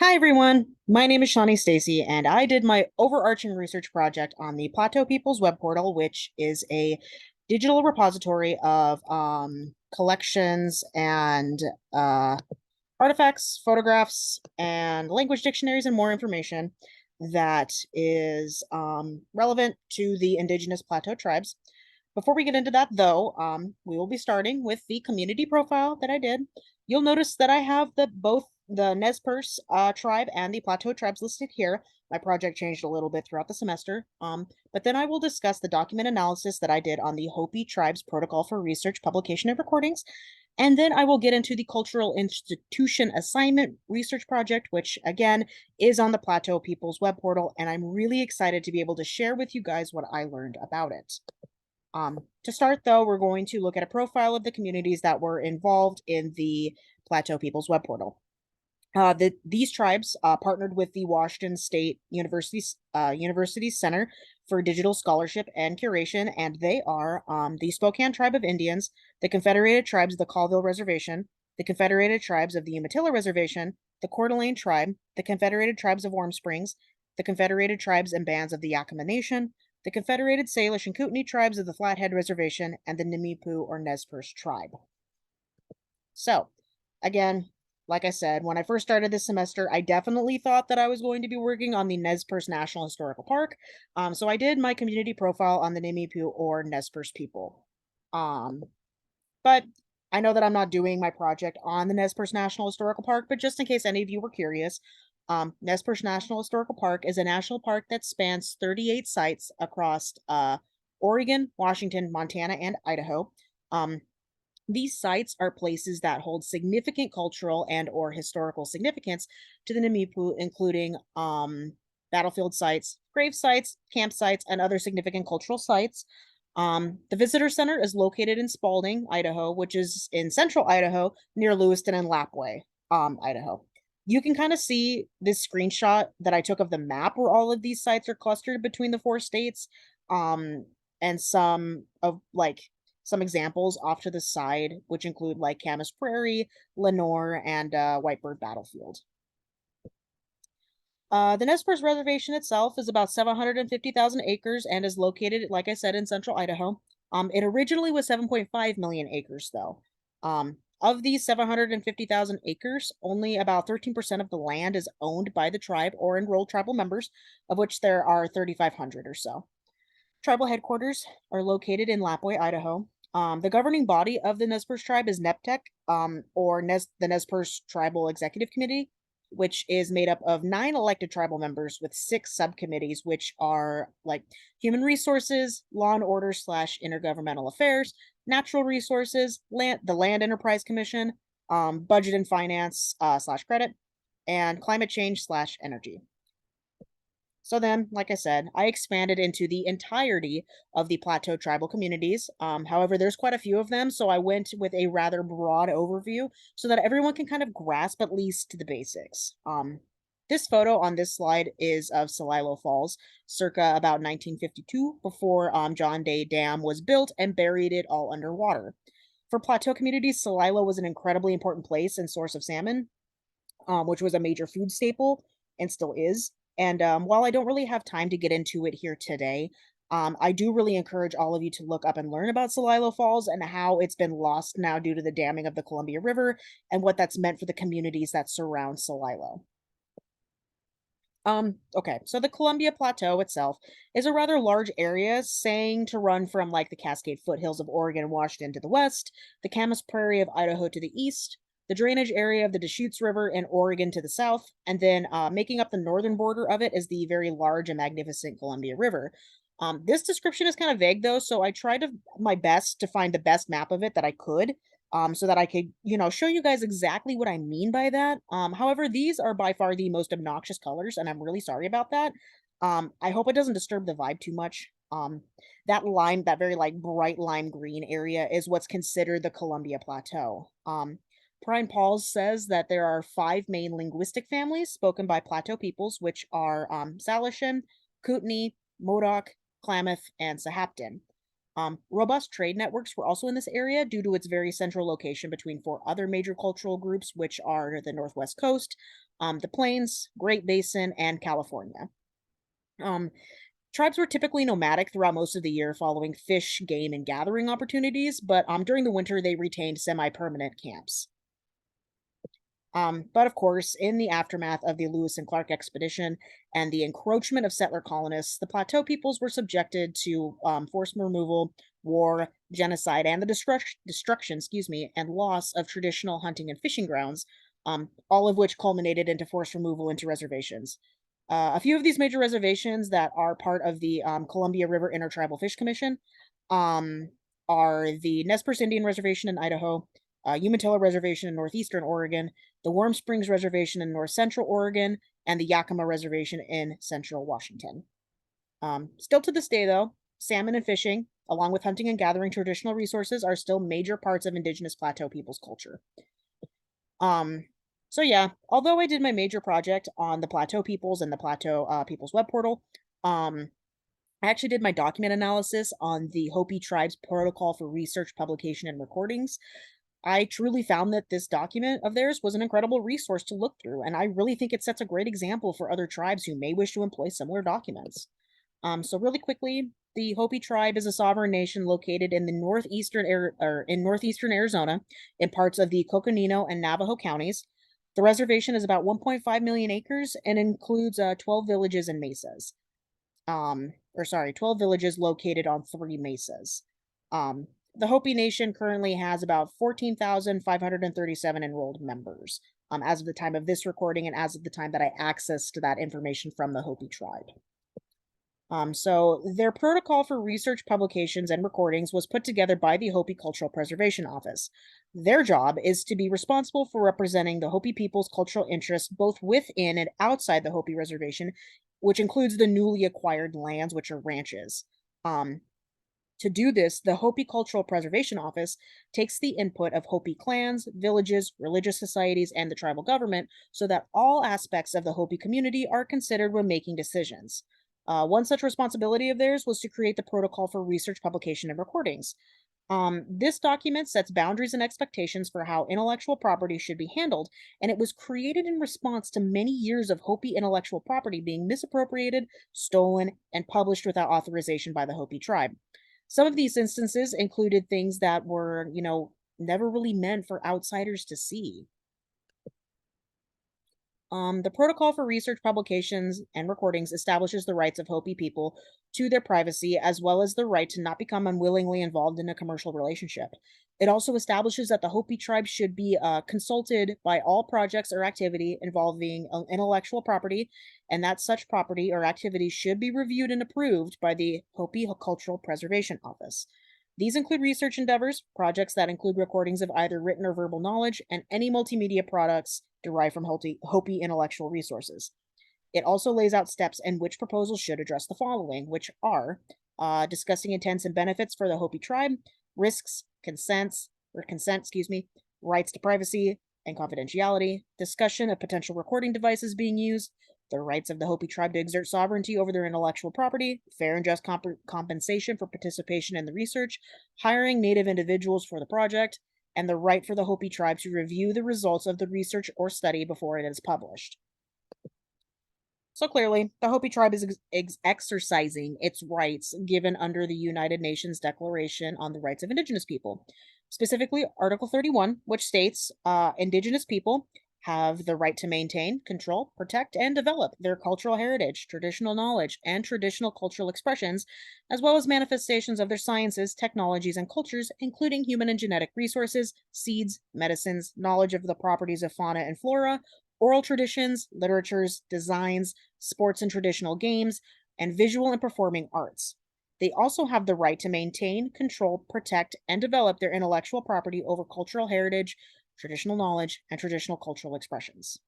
Hi everyone, my name is Shawnee Stacy, and I did my overarching research project on the Plateau People's Web Portal, which is a digital repository of collections and uh, artifacts, photographs, and language dictionaries and more information that is relevant to the indigenous Plateau tribes. Before we get into that, though, we will be starting with the community profile that I did. You'll notice that I have both the Nez Perce tribe and the Plateau tribes listed here. My project changed a little bit throughout the semester, but then I will discuss the document analysis that I did on the Hopi tribe's protocol for research, publication, and recordings, and then I will get into the cultural institution assignment research project, which again is on the Plateau People's web portal, and I'm really excited to be able to share with you guys what I learned about it. To start, though, we're going to look at a profile of the communities that were involved in the Plateau People's web portal. These tribes partnered with the Washington State University Center for Digital Scholarship and Curation, and they are the Spokane Tribe of Indians, the Confederated Tribes of the Colville Reservation, the Confederated Tribes of the Umatilla Reservation, the Coeur d'Alene Tribe, the Confederated Tribes of Warm Springs, the Confederated Tribes and Bands of the Yakima Nation, the Confederated Salish and Kootenai Tribes of the Flathead Reservation, and the Nimipu or Nez Perce Tribe. So, again, like I said, when I first started this semester, I definitely thought that I was going to be working on the Nez Perce National Historical Park. So I did my community profile on the Nimipu or Nez Perce people. Um, but I know that I'm not doing my project on the Nez Perce National Historical Park, but just in case any of you were curious, Nez Perce National Historical Park is a national park that spans 38 sites across Oregon, Washington, Montana, and Idaho. These sites are places that hold significant cultural and or historical significance to the Nimipu, including battlefield sites, grave sites, campsites, and other significant cultural sites. The visitor center is located in Spalding, Idaho, which is in central Idaho near Lewiston and Lapwai, Idaho. You can kind of see this screenshot that I took of the map where all of these sites are clustered between the four states. And some examples off to the side, which include like Camas Prairie, Lenore, and Whitebird Battlefield. The Nez Perce Reservation itself is about 750,000 acres and is located, like I said, in central Idaho. It originally was 7.5 million acres, though. Of these 750,000 acres, only about 13% of the land is owned by the tribe or enrolled tribal members, of which there are 3,500 or so. Tribal headquarters are located in Lapwai, Idaho. The governing body of the Nez Perce tribe is NEPTEC, or the Nez Perce Tribal Executive Committee, which is made up of 9 elected tribal members with 6 subcommittees, which are like human resources, law and order / intergovernmental affairs, natural resources, the Land Enterprise Commission, budget and finance / credit, and climate change / energy. So then, like I said, I expanded into the entirety of the Plateau tribal communities. However, there's quite a few of them, so I went with a rather broad overview so that everyone can kind of grasp at least the basics. This photo on this slide is of Celilo Falls, circa about 1952, before John Day Dam was built and buried it all underwater. For Plateau communities, Celilo was an incredibly important place and source of salmon, which was a major food staple and still is. And while I don't really have time to get into it here today, I do really encourage all of you to look up and learn about Celilo Falls and how it's been lost now due to the damming of the Columbia River and what that's meant for the communities that surround Celilo. Okay, so the Columbia Plateau itself is a rather large area, saying to run from like the Cascade foothills of Oregon and Washington to the west, the Camas Prairie of Idaho to the east, the drainage area of the Deschutes River in Oregon to the south, and then making up the northern border of it is the very large and magnificent Columbia River. This description is kind of vague though, so I tried my best to find the best map of it that I could, so that I could, show you guys exactly what I mean by that. However, these are by far the most obnoxious colors, and I'm really sorry about that. I hope it doesn't disturb the vibe too much. That very like bright lime green area is what's considered the Columbia Plateau. Prime Pauls says that there are 5 main linguistic families spoken by Plateau peoples, which are Salishan, Kootenai, Modoc, Klamath, and Sahaptin. Robust trade networks were also in this area due to its very central location between four other major cultural groups, which are the Northwest Coast, the Plains, Great Basin, and California. Um, Tribes were typically nomadic throughout most of the year, following fish, game, and gathering opportunities, but during the winter, they retained semi permanent camps. But of course, in the aftermath of the Lewis and Clark expedition and the encroachment of settler colonists, the Plateau peoples were subjected to forced removal, war, genocide, and the destruction, and loss of traditional hunting and fishing grounds, all of which culminated into forced removal into reservations. A few of these major reservations that are part of the Columbia River Intertribal Fish Commission um, are the Nez Perce Indian Reservation in Idaho, Umatilla Reservation in northeastern Oregon, the Warm Springs Reservation in north central Oregon, and the Yakima Reservation in central Washington. Still to this day, though, salmon and fishing, along with hunting and gathering traditional resources, are still major parts of Indigenous Plateau people's culture. So yeah, although I did my major project on the Plateau peoples and the Plateau peoples web portal, um, I actually did my document analysis on the Hopi tribe's protocol for research, publication, and recordings. I truly found that this document of theirs was an incredible resource to look through, and I really think it sets a great example for other tribes who may wish to employ similar documents. So really quickly, the Hopi tribe is a sovereign nation located in the northeastern Arizona, in parts of the Coconino and Navajo counties. The reservation is about 1.5 million acres and includes 12 villages and mesas. 12 villages located on three mesas. Um, the Hopi Nation currently has about 14,537 enrolled members as of the time of this recording and as of the time that I accessed that information from the Hopi tribe. So their protocol for research, publications, and recordings was put together by the Hopi Cultural Preservation Office. Their job is to be responsible for representing the Hopi people's cultural interests both within and outside the Hopi Reservation, which includes the newly acquired lands, which are ranches. To do this, the Hopi Cultural Preservation Office takes the input of Hopi clans, villages, religious societies, and the tribal government so that all aspects of the Hopi community are considered when making decisions. One such responsibility of theirs was to create the protocol for research, publication, and recordings. This document sets boundaries and expectations for how intellectual property should be handled, and it was created in response to many years of Hopi intellectual property being misappropriated, stolen, and published without authorization by the Hopi tribe. Some of these instances included things that were, never really meant for outsiders to see. The Protocol for Research, Publications, and Recordings establishes the rights of Hopi people to their privacy, as well as the right to not become unwillingly involved in a commercial relationship. It also establishes that the Hopi tribe should be consulted by all projects or activity involving intellectual property, and that such property or activity should be reviewed and approved by the Hopi Cultural Preservation Office. These include research endeavors, projects that include recordings of either written or verbal knowledge, and any multimedia products derived from Hopi intellectual resources. It also lays out steps in which proposals should address the following, which are discussing intents and benefits for the Hopi tribe, risks, consent, rights to privacy and confidentiality, discussion of potential recording devices being used, the rights of the Hopi tribe to exert sovereignty over their intellectual property, fair and just compensation for participation in the research, hiring native individuals for the project, and the right for the Hopi tribe to review the results of the research or study before it is published. So clearly, the Hopi tribe is exercising its rights given under the United Nations Declaration on the Rights of Indigenous People, specifically Article 31, which states Indigenous people have the right to maintain, control, protect, and develop their cultural heritage, traditional knowledge, and traditional cultural expressions, as well as manifestations of their sciences, technologies, and cultures, including human and genetic resources, seeds, medicines, knowledge of the properties of fauna and flora, oral traditions, literatures, designs, sports and traditional games, and visual and performing arts. They also have the right to maintain, control, protect, and develop their intellectual property over cultural heritage, traditional knowledge, and traditional cultural expressions.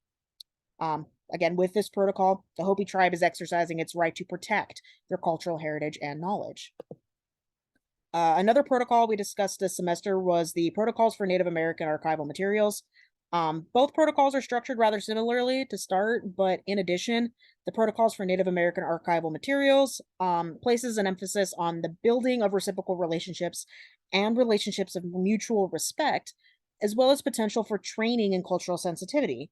Again, with this protocol, the Hopi tribe is exercising its right to protect their cultural heritage and knowledge. Another protocol we discussed this semester was the Protocols for Native American Archival Materials. Both protocols are structured rather similarly to start, but in addition, The protocols for Native American archival materials places an emphasis on the building of reciprocal relationships and relationships of mutual respect, as well as potential for training and cultural sensitivity.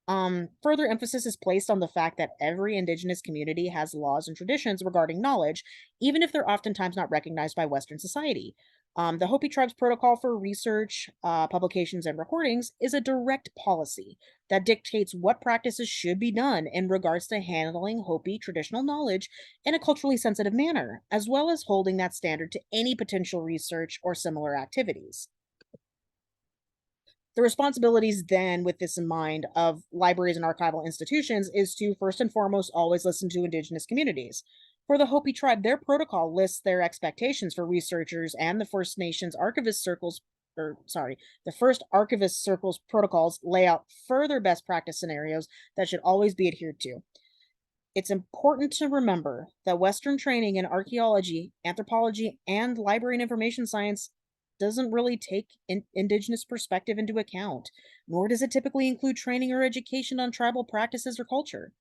Further emphasis is placed on the fact that every Indigenous community has laws and traditions regarding knowledge, even if they're oftentimes not recognized by Western society. The Hopi Tribe's protocol for research, publications, and recordings is a direct policy that dictates what practices should be done in regards to handling Hopi traditional knowledge in a culturally sensitive manner, as well as holding that standard to any potential research or similar activities. The responsibilities then, with this in mind, of libraries and archival institutions is to first and foremost always listen to Indigenous communities. For the Hopi tribe, their protocol lists their expectations for researchers and the First Nations archivist circles, or sorry, the first archivist circles protocols lay out further best practice scenarios that should always be adhered to. It's important to remember that Western training in archaeology, anthropology, and library and information science doesn't really take Indigenous perspective into account, nor does it typically include training or education on tribal practices or culture.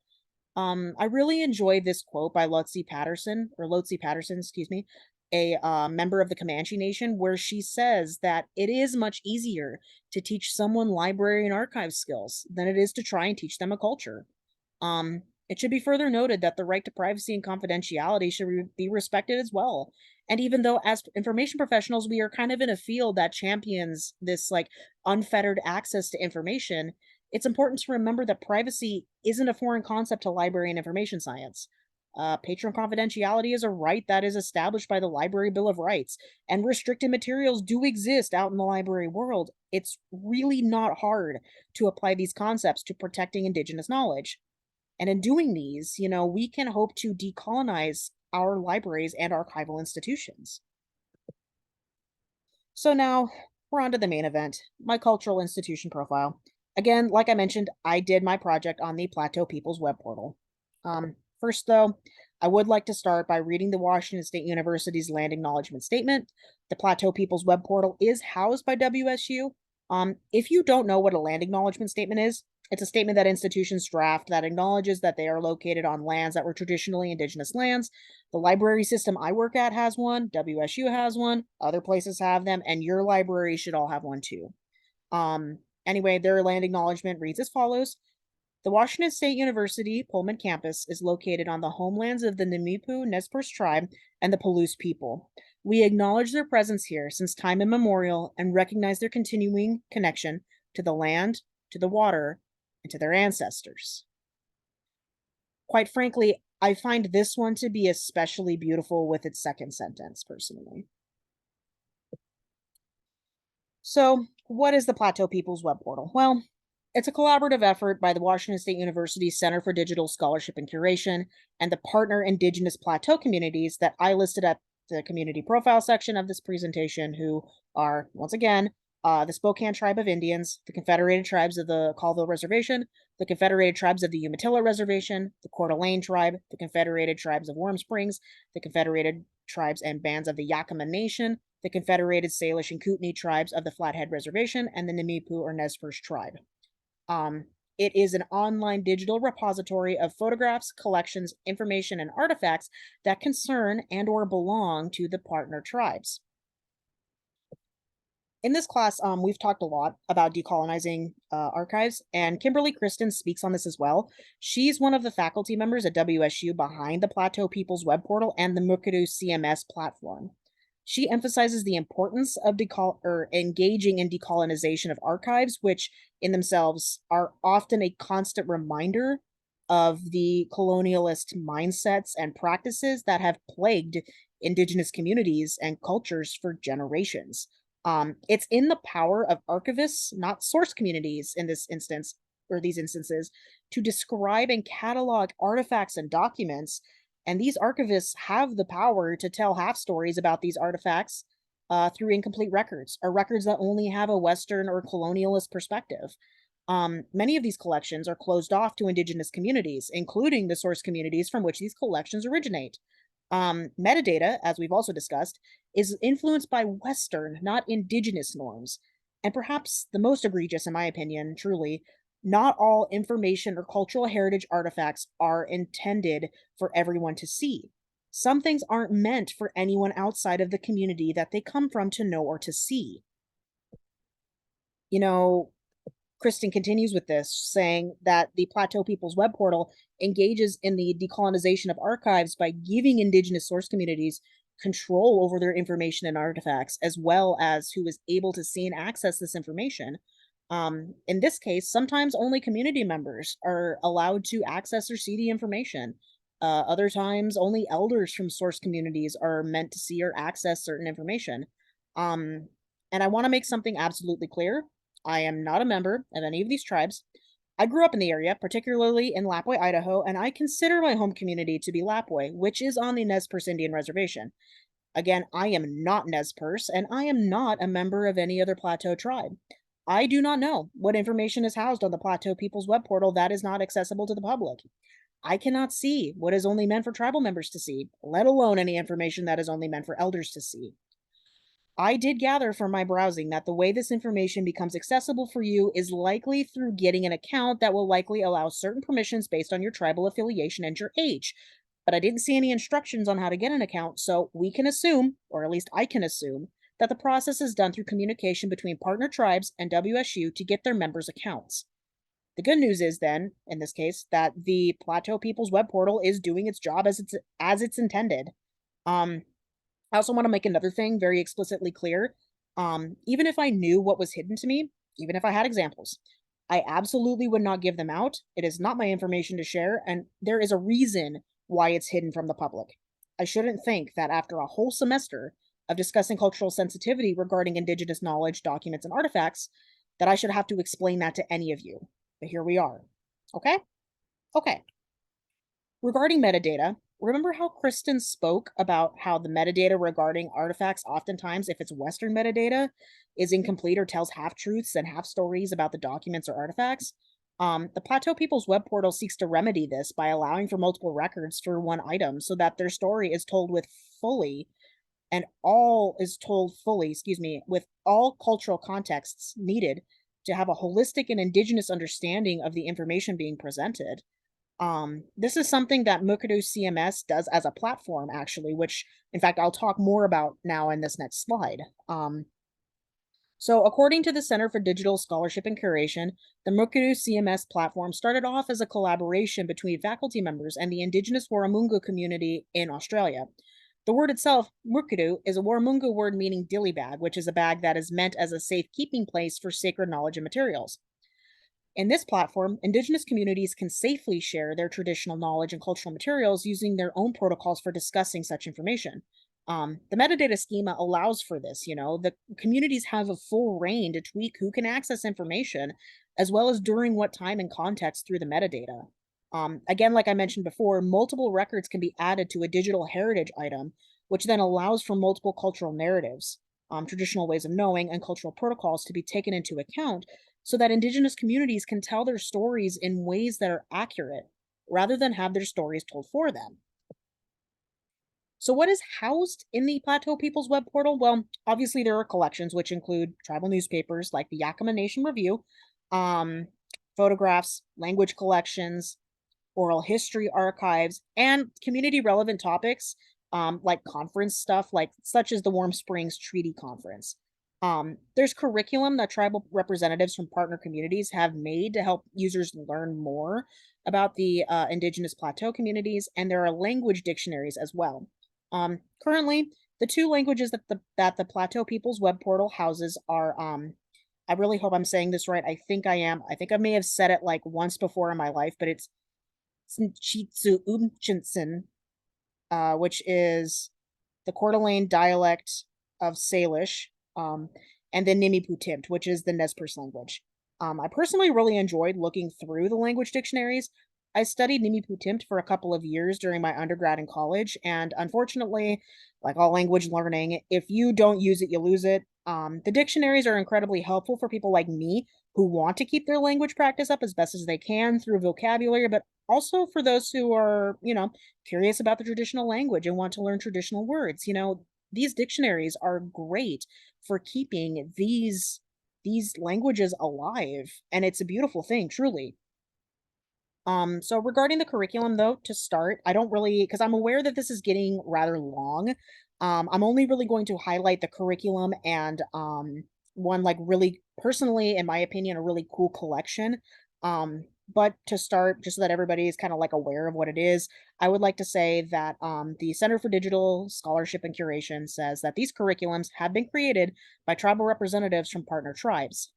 I really enjoy this quote by Lotsie Patterson, excuse me, a member of the Comanche Nation, where she says that it is much easier to teach someone library and archive skills than it is to try and teach them a culture. It should be further noted that the right to privacy and confidentiality should be respected as well. And even though, as information professionals, we are kind of in a field that champions this like unfettered access to information, it's important to remember that privacy isn't a foreign concept to library and information science. Patron confidentiality is a right that is established by the Library Bill of Rights, and restricted materials do exist out in the library world. It's really not hard to apply these concepts to protecting Indigenous knowledge. And in doing these, we can hope to decolonize our libraries and archival institutions. So now we're on to the main event, my cultural institution profile. Again, like I mentioned, I did my project on the Plateau People's web portal. First, though, I would like to start by reading the Washington State University's land acknowledgement statement. The Plateau People's web portal is housed by WSU. If you don't know what a land acknowledgement statement is, it's a statement that institutions draft that acknowledges that they are located on lands that were traditionally Indigenous lands. The library system I work at has one, WSU has one, other places have them, and your library should all have one too. Anyway, their land acknowledgement reads as follows. The Washington State University Pullman campus is located on the homelands of the Nimipu Nez Perce tribe and the Palouse people. We acknowledge their presence here since time immemorial and recognize their continuing connection to the land, to the water, and to their ancestors. Quite frankly, I find this one to be especially beautiful with its second sentence, personally. So, what is the Plateau People's Web Portal? Well, it's a collaborative effort by the Washington State University Center for Digital Scholarship and Curation and the partner Indigenous Plateau communities that I listed at the community profile section of this presentation, who are, once again, the Spokane Tribe of Indians, the Confederated Tribes of the Colville Reservation, the Confederated Tribes of the Umatilla Reservation, the Coeur d'Alene Tribe, the Confederated Tribes of Warm Springs, the Confederated Tribes and Bands of the Yakama Nation, the Confederated Salish and Kootenai Tribes of the Flathead Reservation, and the Nimipu or Nez Perce Tribe. It is an online digital repository of photographs, collections, information, and artifacts that concern and or belong to the partner tribes. In this class, we've talked a lot about decolonizing archives, and Kimberly Kristen speaks on this as well. She's one of the faculty members at WSU behind the Plateau People's web portal and the Mukurtu CMS platform. She emphasizes the importance of engaging in decolonization of archives, which in themselves are often a constant reminder of the colonialist mindsets and practices that have plagued Indigenous communities and cultures for generations. It's in the power of archivists, not source communities in this instance, or these instances, to describe and catalog artifacts and documents. And these archivists have the power to tell half stories about these artifacts through incomplete records, or records that only have a Western or colonialist perspective. Many of these collections are closed off to Indigenous communities, including the source communities from which these collections originate. Metadata, as we've also discussed, is influenced by Western, not Indigenous norms. And perhaps the most egregious, in my opinion, truly, Not all information or cultural heritage artifacts are intended for everyone to see. Some things aren't meant for anyone outside of the community that they come from to know or to see. You know, Kristen continues with this, saying that the Plateau People's Web Portal engages in the decolonization of archives by giving Indigenous source communities control over their information and artifacts, as well as who is able to see and access this information. In this case, sometimes only community members are allowed to access or see the information. Other times, only elders from source communities are meant to see or access certain information. Um, and I want to make something absolutely clear. I am not a member of any of these tribes. I grew up in the area, particularly in Lapwai, Idaho, and I consider my home community to be Lapwai, which is on the Nez Perce Indian Reservation. Again, I am not Nez Perce, and I am not a member of any other Plateau tribe. I do not know what information is housed on the Plateau People's Web Portal that is not accessible to the public. I cannot see what is only meant for tribal members to see, let alone any information that is only meant for elders to see. I did gather from my browsing that the way this information becomes accessible for you is likely through getting an account that will likely allow certain permissions based on your tribal affiliation and your age. But I didn't see any instructions on how to get an account, so we can assume, or at least I can assume, that the process is done through communication between partner tribes and WSU to get their members' accounts. The good news is then, in this case, that the Plateau People's Web Portal is doing its job as it's intended. Um, I also want to make another thing very explicitly clear. Even if I knew what was hidden to me, even if I had examples, I absolutely would not give them out. It is not my information to share, and there is a reason why it's hidden from the public. I shouldn't think that after a whole semester of discussing cultural sensitivity regarding Indigenous knowledge, documents, and artifacts, that I should have to explain that to any of you. But here we are. Okay? Okay. Regarding metadata, remember how Kristen spoke about how the metadata regarding artifacts, oftentimes, if it's Western metadata, is incomplete or tells half truths and half stories about the documents or artifacts? The Plateau People's Web Portal seeks to remedy this by allowing for multiple records for one item so that their story is told with fully and all is told fully, excuse me, with all cultural contexts needed to have a holistic and indigenous understanding of the information being presented. This is something that Mukurtu CMS does as a platform, actually, which, in fact, I'll talk more about now in this next slide. So, according to the Center for Digital Scholarship and Curation, the Mukurtu CMS platform started off as a collaboration between faculty members and the Indigenous Warramunga community in Australia. The word itself, Mukurtu, is a Warramunga word meaning dilly bag, which is a bag that is meant as a safekeeping place for sacred knowledge and materials. In this platform, Indigenous communities can safely share their traditional knowledge and cultural materials using their own protocols for discussing such information. The metadata schema allows for this. The communities have a full reign to tweak who can access information, as well as during what time and context through the metadata. Again, like I mentioned before, multiple records can be added to a digital heritage item, which then allows for multiple cultural narratives, traditional ways of knowing, and cultural protocols to be taken into account so that Indigenous communities can tell their stories in ways that are accurate rather than have their stories told for them. So, what is housed in the Plateau People's Web Portal? Well, obviously, there are collections which include tribal newspapers like the Yakama Nation Review, um, photographs, language collections, oral history archives, and community relevant topics like conference stuff, like such as the Warm Springs Treaty Conference. There's curriculum that tribal representatives from partner communities have made to help users learn more about the Indigenous Plateau communities, and there are language dictionaries as well. Currently, the two languages that the Plateau People's Web Portal houses are I really hope I'm saying this right. I think I am. I think I may have said it like once before in my life, but it's Sinchitsu Umchinsen, which is the Coeur d'Alene dialect of Salish, and then Nimiputimpt, which is the Nez Perce language. I personally really enjoyed looking through the language dictionaries. I studied Nimiputimpt for a couple of years during my undergrad and college, and unfortunately, like all language learning, if you don't use it, you lose it. The dictionaries are incredibly helpful for people like me who want to keep their language practice up as best as they can through vocabulary, but also for those who are, curious about the traditional language and want to learn traditional words. These dictionaries are great for keeping these languages alive, and it's a beautiful thing, truly. So regarding the curriculum though, to start, I don't really because I'm aware that this is getting rather long. I'm only really going to highlight the curriculum and one like really personally, in my opinion, a really cool collection. But to start, just so that everybody is kind of like aware of what it is, I would like to say that the Center for Digital Scholarship and Curation says that these curriculums have been created by tribal representatives from partner tribes.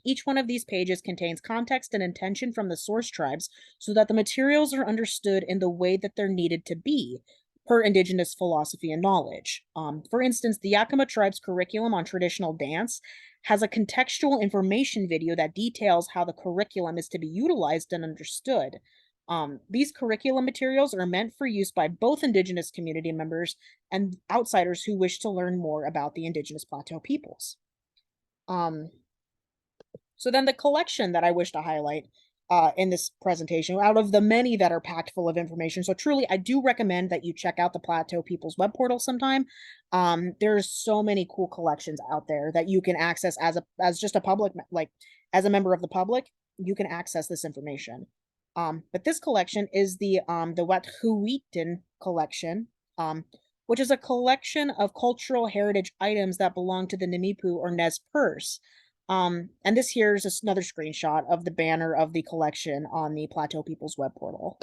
Each one of these pages contains context and intention from the source tribes so that the materials are understood in the way that they're needed to be per indigenous philosophy and knowledge. For instance, the Yakima tribe's curriculum on traditional dance has a contextual information video that details how the curriculum is to be utilized and understood. These curriculum materials are meant for use by both indigenous community members and outsiders who wish to learn more about the indigenous plateau peoples. Um, so then the collection that I wish to highlight in this presentation, out of the many that are packed full of information. So truly, I do recommend that you check out the Plateau People's web portal sometime. There's so many cool collections out there that you can access as just a public, like as a member of the public, you can access this information. But this collection is the Wet'suwet'en collection, which is a collection of cultural heritage items that belong to the Nimipu or Nez Perce. And this here is just another screenshot of the banner of the collection on the Plateau People's web portal.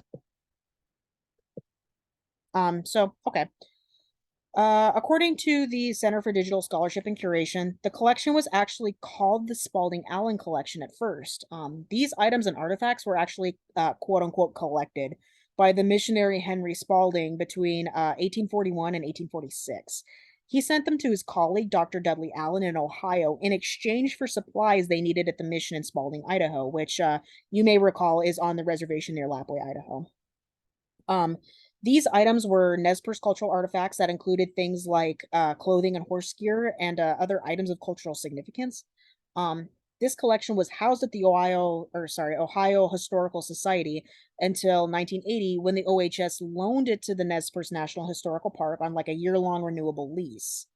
Okay. According to the Center for Digital Scholarship and Curation, the collection was actually called the Spalding Allen Collection at first. These items and artifacts were actually quote unquote collected by the missionary Henry Spalding between 1841 and 1846. He sent them to his colleague, Dr. Dudley Allen, in Ohio in exchange for supplies they needed at the mission in Spalding, Idaho, which you may recall is on the reservation near Lapwai, Idaho. These items were Nez Perce cultural artifacts that included things like clothing and horse gear and other items of cultural significance. This collection was housed at the Ohio Historical Society until 1980 when the OHS loaned it to the Nez Perce National Historical Park on like a year-long renewable lease.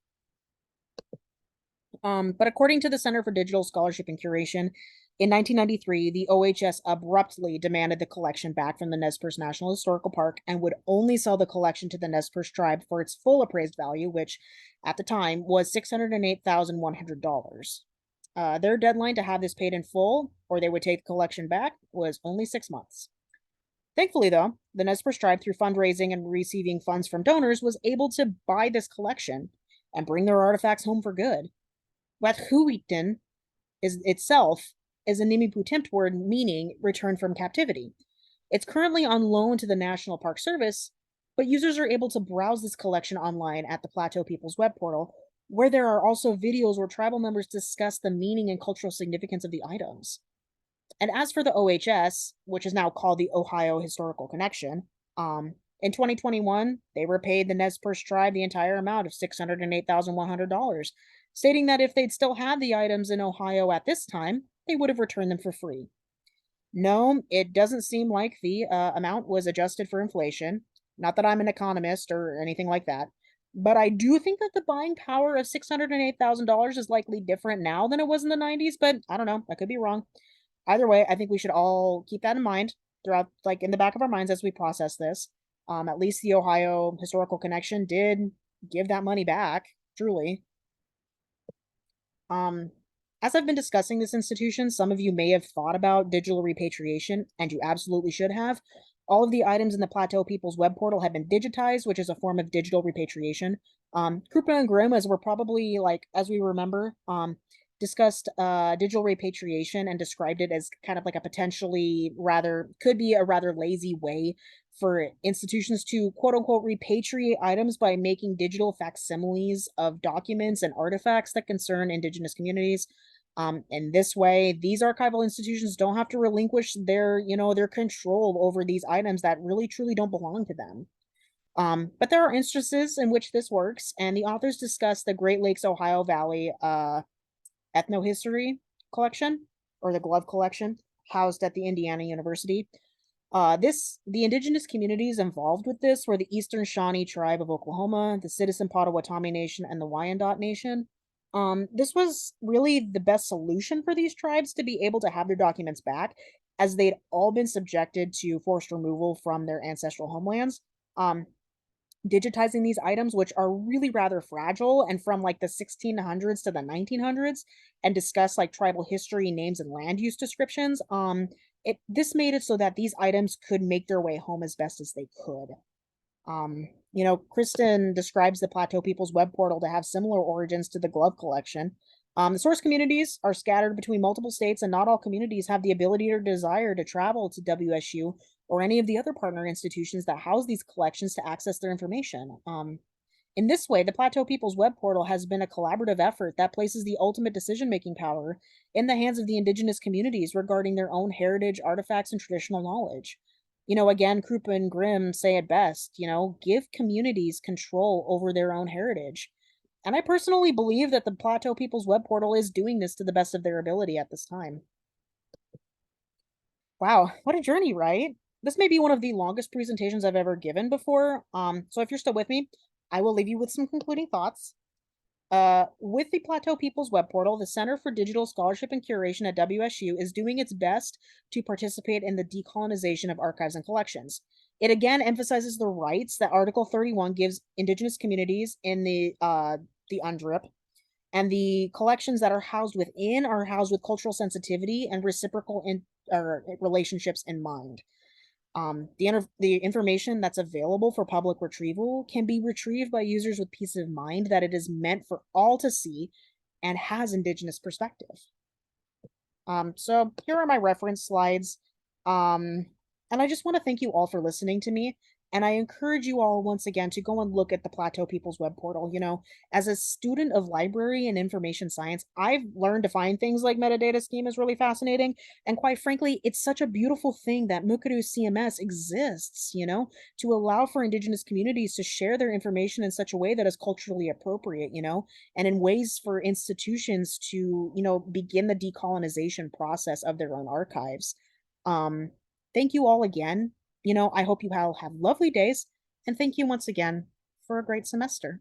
But according to the Center for Digital Scholarship and Curation, in 1993, the OHS abruptly demanded the collection back from the Nez Perce National Historical Park and would only sell the collection to the Nez Perce tribe for its full appraised value, which at the time was $608,100. Their deadline to have this paid in full, or they would take the collection back, was only 6 months. Thankfully, though, the Nez Perce tribe, through fundraising and receiving funds from donors, was able to buy this collection and bring their artifacts home for good. Wet'suwet'en is itself is a Nimipu Timt word meaning return from captivity. It's currently on loan to the National Park Service, but users are able to browse this collection online at the Plateau People's web portal, where there are also videos where tribal members discuss the meaning and cultural significance of the items. And as for the OHS, which is now called the Ohio Historical Connection, in 2021, they repaid the Nez Perce tribe the entire amount of $608,100, stating that if they'd still had the items in Ohio at this time, they would have returned them for free. No, it doesn't seem like the amount was adjusted for inflation. Not that I'm an economist or anything like that, but I do think that the buying power of $608,000 is likely different now than it was in the 90s, but I don't know. I could be wrong. Either way, I think we should all keep that in mind throughout, like in the back of our minds as we process this. At least the Ohio Historical Connection did give that money back, truly. Um, as I've been discussing this institution, some of you may have thought about digital repatriation, and you absolutely should have. All of the items in the Plateau People's web portal have been digitized, which is a form of digital repatriation. Krupa and Grimm, were probably like, as we remember, discussed digital repatriation and described it as kind of like a potentially could be a rather lazy way for institutions to quote unquote repatriate items by making digital facsimiles of documents and artifacts that concern indigenous communities. In this way, these archival institutions don't have to relinquish their control over these items that really truly don't belong to them. But there are instances in which this works, and the authors discuss the Great Lakes Ohio Valley ethnohistory collection, or the Glove collection, housed at the Indiana University. The indigenous communities involved with this were the Eastern Shawnee tribe of Oklahoma, the Citizen Potawatomi Nation, and the Wyandot Nation. This was really the best solution for these tribes to be able to have their documents back, as they'd all been subjected to forced removal from their ancestral homelands. Um, Digitizing these items, which are really rather fragile and from like the 1600s to the 1900s, and discuss like tribal history, names, and land use descriptions. This made it so that these items could make their way home as best as they could. Kristen describes the Plateau People's web portal to have similar origins to the glove collection. The source communities are scattered between multiple states, and not all communities have the ability or desire to travel to WSU or any of the other partner institutions that house these collections to access their information. In this way, the Plateau People's web portal has been a collaborative effort that places the ultimate decision making power in the hands of the indigenous communities regarding their own heritage, artifacts, and traditional knowledge. Again, Krupa and Grimm say it best, give communities control over their own heritage. And I personally believe that the Plateau People's web portal is doing this to the best of their ability at this time. Wow, what a journey, right? This may be one of the longest presentations I've ever given before. So if you're still with me, I will leave you with some concluding thoughts. With the Plateau People's web portal, the Center for Digital Scholarship and Curation at WSU is doing its best to participate in the decolonization of archives and collections. It again emphasizes the rights that Article 31 gives Indigenous communities in the UNDRIP, and the collections that are housed with cultural sensitivity and reciprocal relationships in mind. The information that's available for public retrieval can be retrieved by users with peace of mind that it is meant for all to see and has Indigenous perspective. So here are my reference slides. And I just want to thank you all for listening to me. And I encourage you all once again to go and look at the Plateau People's web portal. As a student of library and information science, I've learned to find things like metadata scheme is really fascinating. And quite frankly, it's such a beautiful thing that Mukuru CMS exists, to allow for Indigenous communities to share their information in such a way that is culturally appropriate, and in ways for institutions to, begin the decolonization process of their own archives. Um, Thank you all again. I hope you all have lovely days, and thank you once again for a great semester.